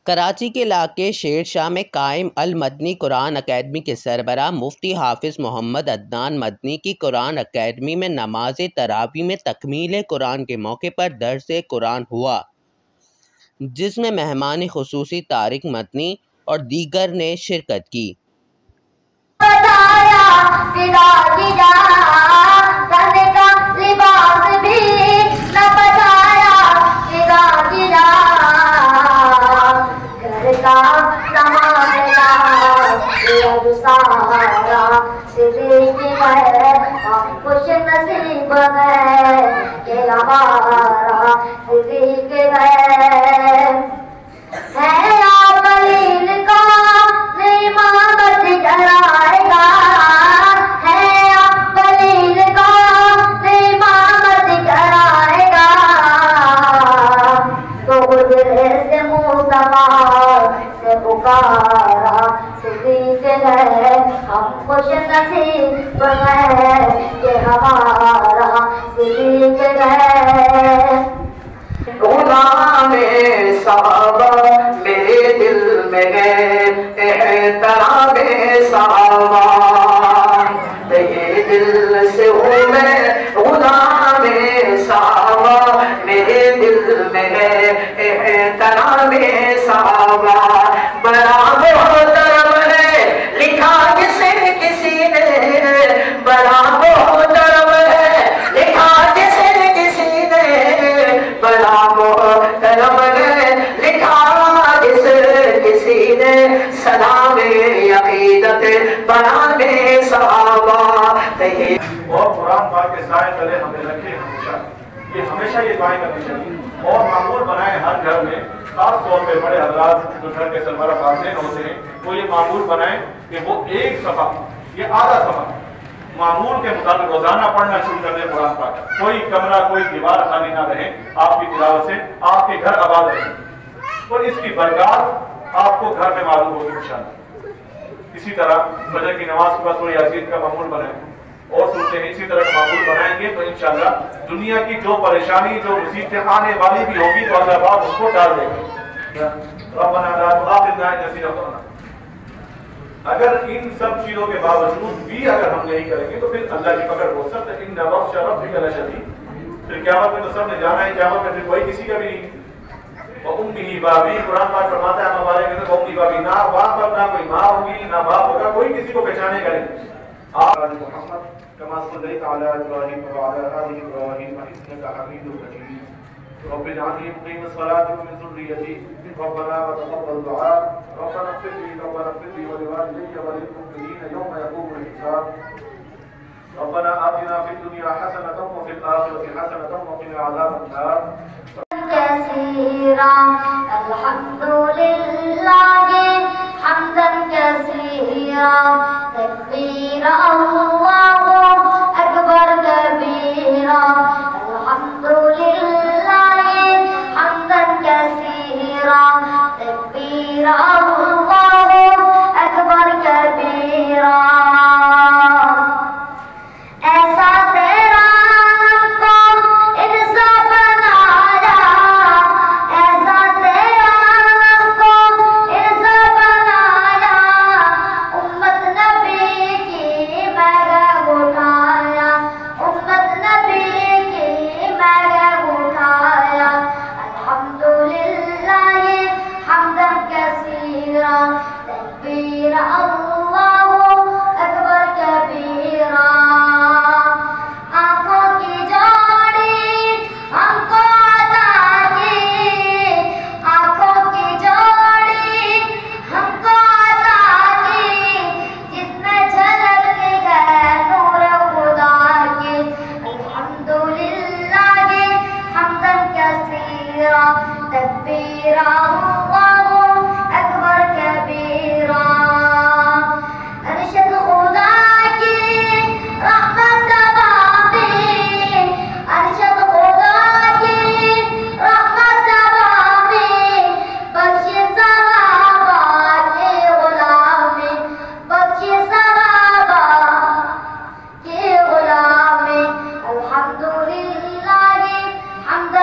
کراچی کے علاقے شیر شاہ میں قائم المدنی قرآن اکیڈمی کے سربراہ مفتی حافظ محمد عدنان مدنی کی قرآن اکیڈمی میں نماز تراویح میں تکمیل قرآن کے موقع پر درس قرآن ہوا، جس میں مہمان خصوصی طارق مدنی اور دیگر نے شرکت کی۔ غلام صحابہ میرے دل میں ہے احترام صحابہ، یہ دل سے ہوں میں غلام صحابہ، میرے دل میں ہے احترام صحابہ، بڑا محترم ہے لکھا جسے کسی نے، بڑا محترم ہے لکھا جسے کسی نے، بڑا محترم ہے لکھا جسے کسی نے، سلام عقیدت بنانے صحابہ۔ اور قرآن پاک کے سائے تلے ہمیں رکھے ہمیشہ یہ دعائیں کرنی چاہیے، اور معمول بنائے ہر گھر میں، خاص طور پہ بڑے حضرات جو گھر کے سربراہ قاصدین ہوتے ہیں وہ یہ معمول بنائیں کہ وہ ایک صفحہ، یہ آدھا صفحہ معمول کے مطابق روزانہ پڑھنا شروع کر دیں قرآن پاک۔ کوئی کمرہ کوئی دیوار خالی نہ رہے، آپ کی تلاوت سے آپ کے گھر آباد رہے، اور اس کی برکات آپ کو گھر میں معلوم ہوگی انشاءاللہ۔ اسی طرح فجر کی نماز کے بعد سورہ یاسین کا معمول بنائیں، اور سنتے ہیں اسی طرح کا معمول بنائیں گے تو انشاءاللہ دنیا کی جو پریشانی جو مصیبتیں آنے والی بھی ہوگی تو اللہ پاک اس کو ڈال دے گا۔ ربنا لا تؤاخذنا ان نسینا او اخطأنا۔ اگر ان سب چیزوں کے باوجود بھی اگر ہم نہیں کریں گے تو پھر اللہ کی پکڑ ہو سکتا ہے، ان بطش ربک لشدید، پھر قیامت میں تو سب نے جانا ہے، قیامت میں پھر کوئی کسی کا بھی نہیں۔ وَأُمِّهِ بَابِي، قرآن پاک فرماتا ہے ہمارے کے اندر وَأُمِّهِ بَابِي، نہ باپ پر نہ کوئی ماں ہوگی نہ باپ ہوگا، کوئی کسی کو پہچانے گا نہیں۔ آل محمد كما صليت على إبراهيم وعلى آل إبراهيم إنك حميد مجيد، رب اجعلني مقيم الصلاة ومن ذريتي، ربنا وتقبل دعاء، ربنا اغفر لي ولوالدي وللمؤمنين يوم يقوم الحساب، ربنا آتنا في الدنيا حسنة وفي الآخرة حسنة وقنا عذاب النار۔ كثيرا الحمد لله حمدا كثيرا تكبيرا الله أكبر كبيرا، الحمد لله حمدا كثيرا تكبيرا الله أكبر كبيرا۔ ایسا تیرا کو انسا بنایا، ایسا تیرا کو انسا بنایا، امت نبی کی محرم اٹھایا، امت نبی کی محرم اٹھایا، الحمدللہ حمدا کثیرا تکبیرا اللہ اکبر کبیرا۔ الحمدللہ حمدا